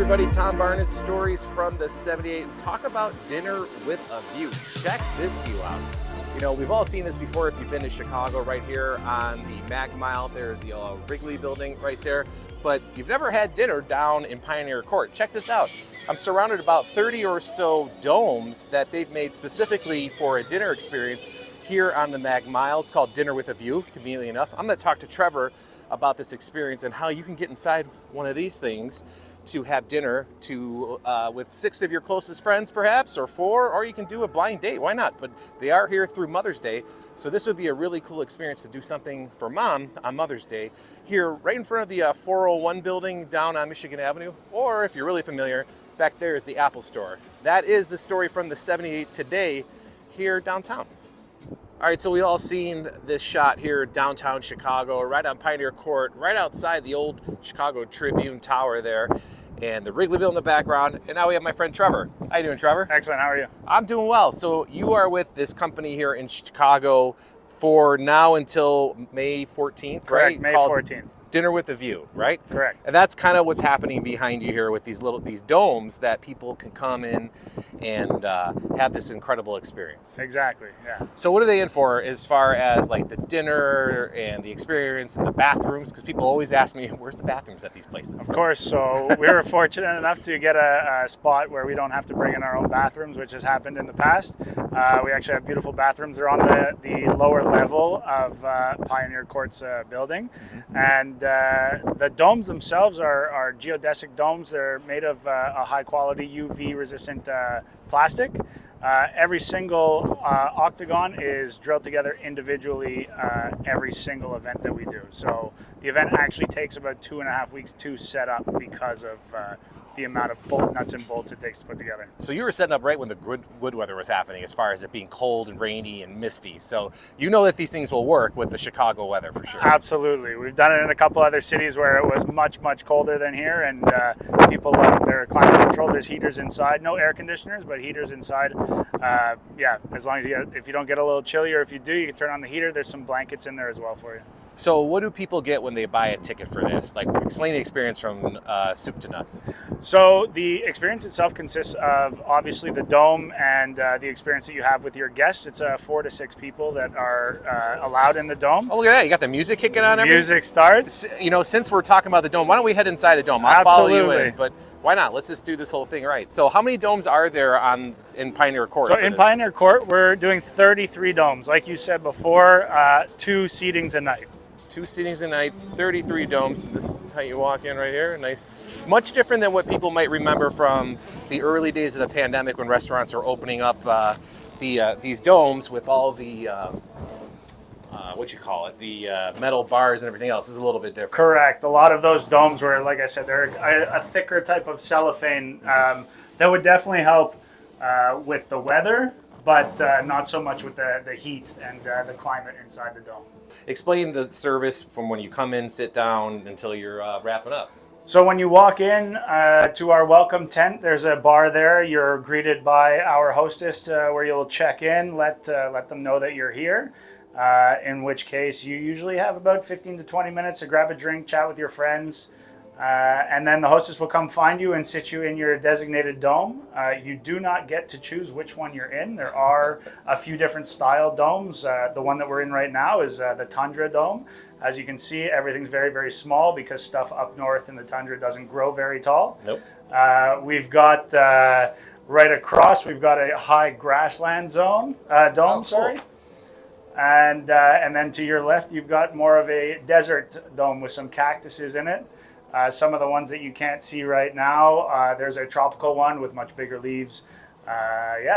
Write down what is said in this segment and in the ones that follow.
everybody, Tom Barnes, Stories from the 78. Talk about dinner with a view. Check this view out. You know, we've all seen this before if you've been to Chicago. Right here on the Mag Mile, there's the Wrigley building right there. But you've never had dinner down in Pioneer Court. Check this out. I'm surrounded about 30 or so domes that they've made specifically for a dinner experience here on the Mag Mile. It's called Dinner with a View, conveniently enough. I'm going to talk to Trevor about this experience and how you can get inside one of these things to have dinner with 6 of your closest friends, perhaps, or 4, or you can do a blind date. Why not? But they are here through Mother's Day, so this would be a really cool experience to do something for Mom on Mother's Day here right in front of the 401 building down on Michigan Avenue, or if you're really familiar, back there is the Apple Store. That is the story from the 78 today here downtown. All right, so we all seen this shot here downtown Chicago, right on Pioneer Court, right outside the old Chicago Tribune Tower there, and the Wrigley Building in the background. And now we have my friend Trevor. How you doing, Trevor? Excellent. How are you? I'm doing well. So you are with this company here in Chicago for now until May 14th, Correct, right? May 14th. Dinner with a View, right? Correct. And that's kind of what's happening behind you here with these domes that people can come in and have this incredible experience. Exactly, yeah. So what are they in for as far as like the dinner and the experience and the bathrooms? Because people always ask me, where's the bathrooms at these places? Of course, so we were fortunate enough to get a spot where we don't have to bring in our own bathrooms, which has happened in the past. We actually have beautiful bathrooms. They're on the lower level of Pioneer Court's building. Mm-hmm. And the domes themselves are geodesic domes. They're made of a high quality UV resistant plastic. Every single octagon is drilled together individually every single event that we do. So the event actually takes about 2.5 weeks to set up because of the amount of nuts and bolts it takes to put together. So you were setting up right when the good weather was happening, as far as it being cold and rainy and misty. So you know that these things will work with the Chicago weather for sure. Absolutely. We've done it in a couple other cities where it was much, much colder than here, and people love it. They're climate controlled. There's heaters inside. No air conditioners, but heaters inside. Yeah, as long as if you don't get a little chilly, or if you do, you can turn on the heater. There's some blankets in there as well for you. So what do people get when they buy a ticket for this? Like, explain the experience from soup to nuts. So the experience itself consists of obviously the dome and the experience that you have with your guests. It's 4 to 6 people that are allowed in the dome. Oh, look at that. You got the music kicking on. Music starts. You know, since we're talking about the dome, why don't we head inside the dome? I'll follow you in, but why not? Let's just do this whole thing right. So how many domes are there in Pioneer Court? So in Pioneer Court, we're doing 33 domes. Like you said before, 2 seatings a night. 2 seatings a night, 33 domes. This is how you walk in right here. Nice. Much different than what people might remember from the early days of the pandemic when restaurants are opening up these domes with all the, the metal bars and everything else. This is a little bit different. Correct. A lot of those domes were, like I said, they're a thicker type of cellophane that would definitely help with the weather, but not so much with the heat and the climate inside the dome. Explain the service from when you come in, sit down, until you're wrapping up. So when you walk in to our welcome tent, there's a bar there. You're greeted by our hostess where you'll check in, let them know that you're here, in which case you usually have about 15 to 20 minutes to grab a drink, chat with your friends, and then the hostess will come find you and sit you in your designated dome. You do not get to choose which one you're in. There are a few different style domes. The one that we're in right now is the Tundra Dome. As you can see, everything's very, very small because stuff up north in the tundra doesn't grow very tall. Nope. We've got right across, we've got a high grassland dome. Cool. Sorry. And then to your left, you've got more of a desert dome with some cactuses in it. Some of the ones that you can't see right now, there's a tropical one with much bigger leaves.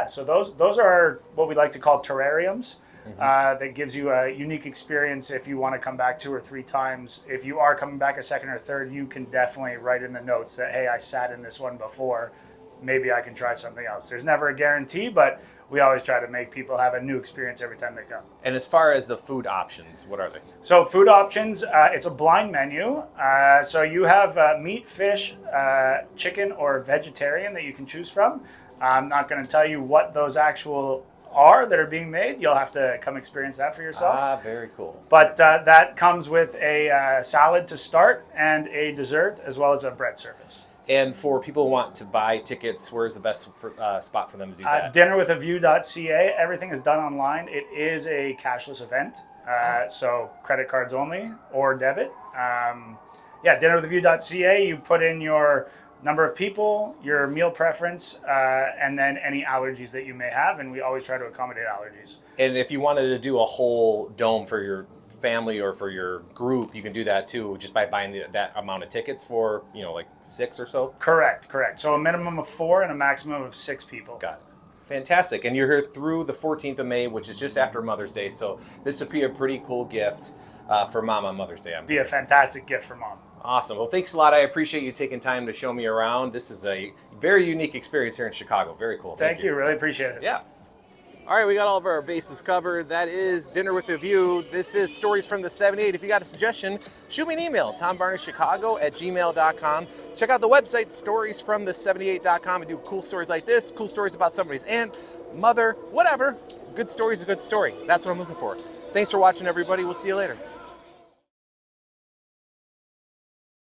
So those are what we like to call terrariums. That gives you a unique experience if you want to come back 2 or 3 times. If you are coming back a second or third, you can definitely write in the notes that, hey, I sat in this one before. Maybe I can try something else. There's never a guarantee, but we always try to make people have a new experience every time they come. And as far as the food options, what are they? So food options, it's a blind menu. So you have meat, fish, chicken, or vegetarian that you can choose from. I'm not going to tell you what those actual are that are being made. You'll have to come experience that for yourself. Ah, very cool. But that comes with a salad to start and a dessert as well as a bread service. And for people who want to buy tickets, where's the best spot for them to do that? Dinnerwithaview.ca. Everything is done online. It is a cashless event, so credit cards only or debit. Dinnerwithaview.ca. You put in your number of people, your meal preference, and then any allergies that you may have, and we always try to accommodate allergies. And if you wanted to do a whole dome for your family or for your group, you can do that too, just by buying that amount of tickets for, like 6 or so? Correct. So a minimum of 4 and a maximum of 6 people. Got it. Fantastic. And you're here through the 14th of May, which is just after Mother's Day, so this would be a pretty cool gift for Mom on Mother's Day. Be a fantastic gift for Mom. Awesome. Well, thanks a lot. I appreciate you taking time to show me around. This is a very unique experience here in Chicago. Very cool. Thank you. Really appreciate it. Yeah. All right, we got all of our bases covered. That is Dinner with a View. This is Stories from the 78. If you got a suggestion, shoot me an email, tombarneychicago@gmail.com. Check out the website, storiesfromthe78.com, and do cool stories like this, cool stories about somebody's aunt, mother, whatever. Good story is a good story. That's what I'm looking for. Thanks for watching, everybody. We'll see you later.